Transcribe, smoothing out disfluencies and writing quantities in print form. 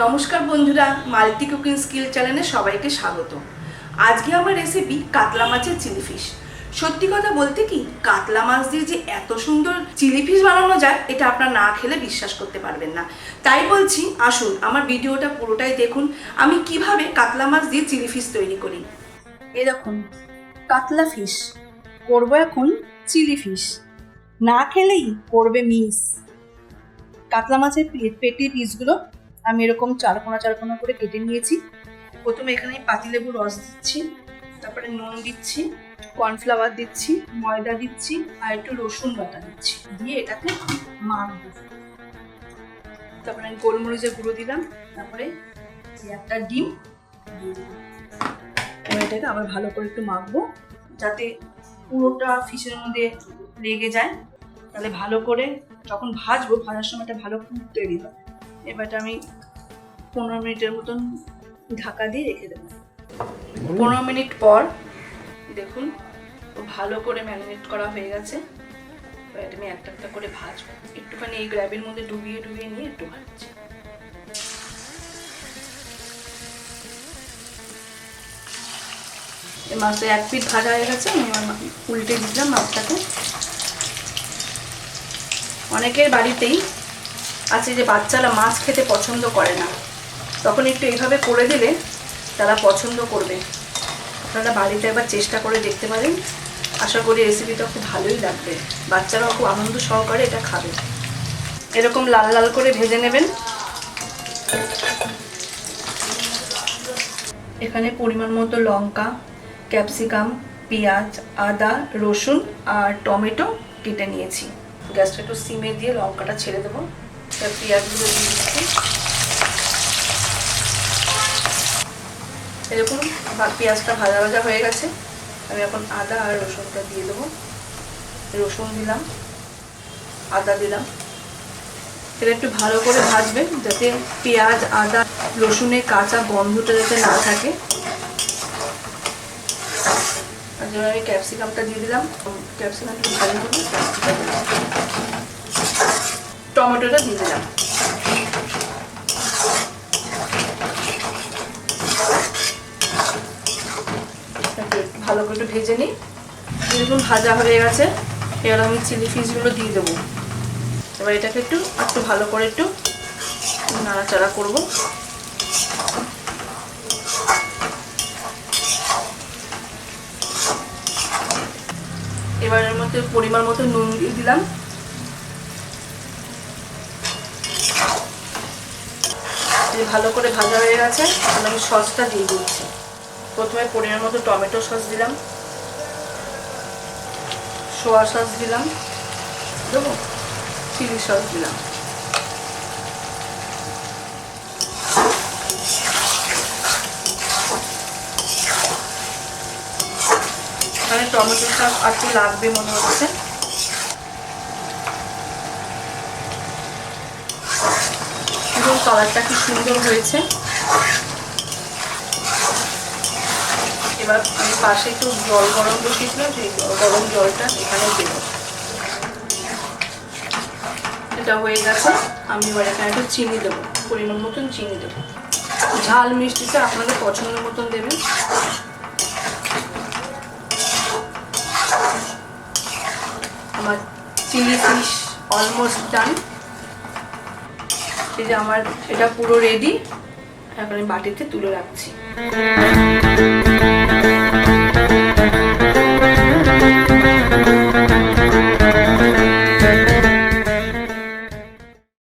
নমস্কার বন্ধুরা, multi cooking skill চ্যানেলে সবাইকে স্বাগত। আজকে আমার রেসিপি কাতলা মাছের চিলি ফিশ। সত্যি কথা বলতে কি, কাতলা মাছ দিয়ে যে এত সুন্দর চিলি ফিশ বানানো যায় এটা আপনারা না খেলে বিশ্বাস করতে পারবেন না। তাই বলছি, আসুন আমার ভিডিওটা পুরোটাই দেখুন আমি কিভাবে কাতলা মাছ দিয়ে চিলি ফিশ তৈরি করি। এই দেখুন, কাতলা ফিশ করবো এখন চিলি ফিশ, না খেলেই করবে মিস। কাতলা মাছের পেটি পিসগুলো আমি এরকম চারকোনা করে কেটে নিয়েছি। প্রথমে এখানে পাতিলেবুর রস দিচ্ছি, তারপরে নুন দিচ্ছি, কর্নফ্লাওয়ার দিচ্ছি, ময়দা দিচ্ছি আর একটু রসুন বাটা দিচ্ছি, দিয়ে এটাকে মাখবো। তারপরে আমি গোলমরিচের গুঁড়ো দিলাম, তারপরে একটা ডিম দিয়ে দিলাম। এবার এটাকে আবার ভালো করে একটু মাখবো যাতে পুরোটা ফিশের মধ্যে লেগে যায়, তাহলে ভালো করে যখন ভাজবো ভাজার সময় এটা ভালো পুর তৈরি হবে। এবারটা আমি 15 মিনিটের মতন ঢাকা দিয়ে রেখে দেবো। 15 মিনিট পর দেখুন ভালো করে ম্যারিনেট করা হয়ে গেছে। এবার আমি একটা একটা করে ভাজবো, একটুখানি এই গ্রেভির মধ্যে ডুবিয়ে নিয়ে একটু ভাজছি। এই মাছটা এক পিঠ ভাজা হয়ে গেছে, আমি উল্টে দিলাম মাছটাকে। অনেকের বাড়িতেই আছে যে বাচ্চারা মাছ খেতে পছন্দ করে না, তখন একটু এইভাবে করে দিলে তারা পছন্দ করবে। আপনারা বাড়িতে একবার চেষ্টা করে দেখতে পারেন, আশা করি রেসিপিটা খুব ভালোই লাগবে, বাচ্চারাও খুব আনন্দ সহকারে এটা খাবে। এরকম লাল লাল করে ভেজে নেবেন। এখানে পরিমাণ মতো লঙ্কা, ক্যাপসিকাম, পেঁয়াজ, আদা, রসুন আর টমেটো কেটে নিয়েছি। গ্যাসটা একটু সিমে দিয়ে লঙ্কাটা ছেড়ে দেবো, পেঁয়াজগুলো দিয়ে দিচ্ছি। এরকম পেঁয়াজটা ভাজা ভাজা হয়ে গেছে, আমি এখন আদা আর রসুনটা দিয়ে দেবো। রসুন দিলাম, আদা দিলাম। এটা একটু ভালো করে ভাজবেন যাতে পেঁয়াজ, আদা, রসুনের কাঁচা গন্ধটা যাতে না থাকে। আর জন্য আমি ক্যাপসিকামটা দিয়ে দিলাম, ক্যাপসিকামটা ভালো করে টমেটোটা দিয়ে দিলাম। ভালো করে একটু ভেজে নিই। এরকম ভাজা হয়ে গেছে, এবার আমি চিলি ফিশগুলো দিয়ে দেবো। এবার এটাকে একটু ভালো করে একটু নাড়াচাড়া করবো। এবার এর মধ্যে পরিমাণ মতো নুন দিয়ে দিলাম। ভালো করে ভাজা হয়ে গেছে, আমি সসটা দিয়ে দিচ্ছি। প্রথমে পরিমাণ মতো টমেটো সস দিলাম, সোয়া সস দিলাম, দেবো চিলি সস দিলাম। এখানে টমেটো সস আর একটু লাগবে মনে হচ্ছে। এবং কালারটা কি সুন্দর হয়েছে। এবার আমি পাশে একটু জল গরম বসিয়েছিলাম, সেই গরম জলটা এখানে দেবো। এটা হয়ে গেছে, আমি এবার এখানে একটু চিনি দেবো, পরিমাণ মতন চিনি দেবো। ঝাল মিষ্টিটা আপনাদের পছন্দের মতন দেবেন। আমার চিলি ফিশ অলমোস্ট ডান। এই যে আমার এটা পুরো রেডি, এখন আমি বাটিতে তুলে রাখছি।